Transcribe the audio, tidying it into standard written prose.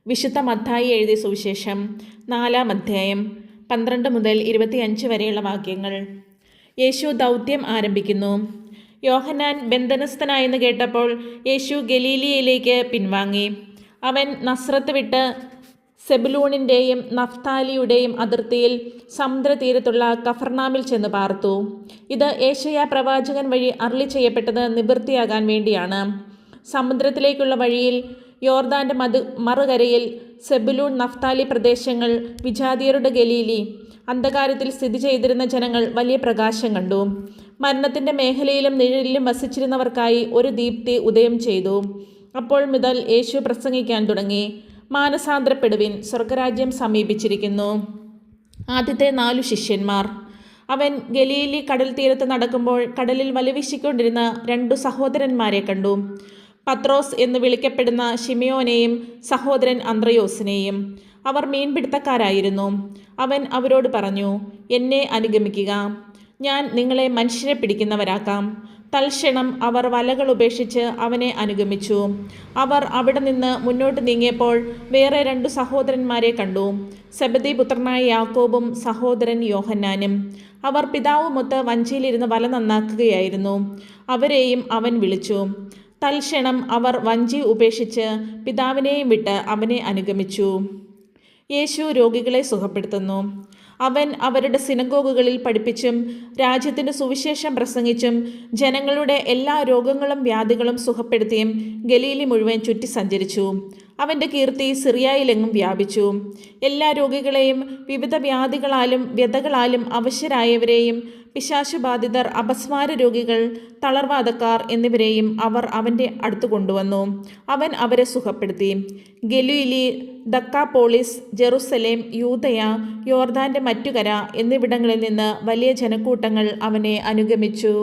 വിശുദ്ധ മത്തായി എഴുതിയ സുവിശേഷം 4-ാം അധ്യായം 12 മുതൽ 25 വരെയുള്ള വാക്യങ്ങൾ. യേശു ദൗത്യം ആരംഭിക്കുന്നു. യോഹന്നാൻ ബന്ധനസ്ഥനായെന്ന് കേട്ടപ്പോൾ യേശു ഗലീലിയയിലേക്ക് പിൻവാങ്ങി. അവൻ നസ്രത്ത് വിട്ട് സെബുലൂണിൻ്റെയും നഫ്താലിയുടെയും അതിർത്തിയിൽ സമുദ്രതീരത്തുള്ള കഫർനാമിൽ ചെന്ന് പാർത്തു. ഇത് ഏശയ്യാ പ്രവാചകൻ വഴി അരുളി ചെയ്യപ്പെട്ടത് നിവൃത്തിയാകാൻ വേണ്ടിയാണ്. സമുദ്രത്തിലേക്കുള്ള വഴിയിൽ യോർദാൻ്റെ മറുകരയിൽ സെബുലൂൺ നഫ്താലി പ്രദേശങ്ങൾ, വിജാതിയരുടെ ഗലീലി, അന്ധകാരത്തിൽ സ്ഥിതി ചെയ്തിരുന്ന ജനങ്ങൾ വലിയ പ്രകാശം കണ്ടു. മരണത്തിൻ്റെ മേഖലയിലും നിഴലിലും വസിച്ചിരുന്നവർക്കായി ഒരു ദീപ്തി ഉദയം ചെയ്തു. അപ്പോൾ മുതൽ യേശു പ്രസംഗിക്കാൻ തുടങ്ങി. മാനസാന്തരപ്പെടുവിൻ, സ്വർഗരാജ്യം സമീപിച്ചിരിക്കുന്നു. ആദ്യത്തെ 4 ശിഷ്യന്മാർ. അവൻ ഗലീലി കടൽ തീരത്ത് നടക്കുമ്പോൾ കടലിൽ വലവീശിക്കൊണ്ടിരുന്ന 2 സഹോദരന്മാരെ കണ്ടു. പത്രോസ് എന്ന് വിളിക്കപ്പെടുന്ന ശിമയോനെയും സഹോദരൻ അന്ത്രയോസിനെയും. അവർ മീൻപിടുത്തക്കാരായിരുന്നു. അവൻ അവരോട് പറഞ്ഞു, എന്നെ അനുഗമിക്കുക, ഞാൻ നിങ്ങളെ മനുഷ്യരെ പിടിക്കുന്നവരാക്കാം. തൽക്ഷണം അവർ വലകൾ ഉപേക്ഷിച്ച് അവനെ അനുഗമിച്ചു. അവർ അവിടെ നിന്ന് മുന്നോട്ട് നീങ്ങിയപ്പോൾ വേറെ 2 സഹോദരന്മാരെ കണ്ടു, സെബദി പുത്രനായ യാക്കോബും സഹോദരൻ യോഹന്നാനും. അവർ പിതാവുമൊത്ത് വഞ്ചിയിലിരുന്ന് വല നന്നാക്കുകയായിരുന്നു. അവരെയും അവൻ വിളിച്ചു. തൽക്ഷണം അവർ വഞ്ചി ഉപേക്ഷിച്ച് പിതാവിനെയും വിട്ട് അവനെ അനുഗമിച്ചു. യേശു രോഗികളെ സുഖപ്പെടുത്തുന്നു. അവൻ അവരുടെ സിനഗോഗുകളിൽ പഠിപ്പിച്ചും രാജ്യത്തിൻ്റെ സുവിശേഷം പ്രസംഗിച്ചും ജനങ്ങളുടെ എല്ലാ രോഗങ്ങളും വ്യാധികളും സുഖപ്പെടുത്തിയും ഗലീലി മുഴുവൻ ചുറ്റി സഞ്ചരിച്ചു. അവൻ്റെ കീർത്തി സിറിയയിലെങ്ങും വ്യാപിച്ചു. എല്ലാ രോഗികളെയും, വിവിധ വ്യാധികളാലും വ്യതകളാലും അവശരായവരെയും, പിശാചുബാധിതർ, അപസ്മാര രോഗികൾ, തളർവാദക്കാർ എന്നിവരെയും അവർ അവൻ്റെ അടുത്ത് കൊണ്ടുവന്നു. അവൻ അവരെ സുഖപ്പെടുത്തി. ഗലീലി, ദക്കാപോളിസ്, ജെറുസലേം, യൂദയ, യോർദാൻ്റെ മറ്റുകര എന്നിവിടങ്ങളിൽ നിന്ന് വലിയ ജനക്കൂട്ടങ്ങൾ അവനെ അനുഗമിച്ചു.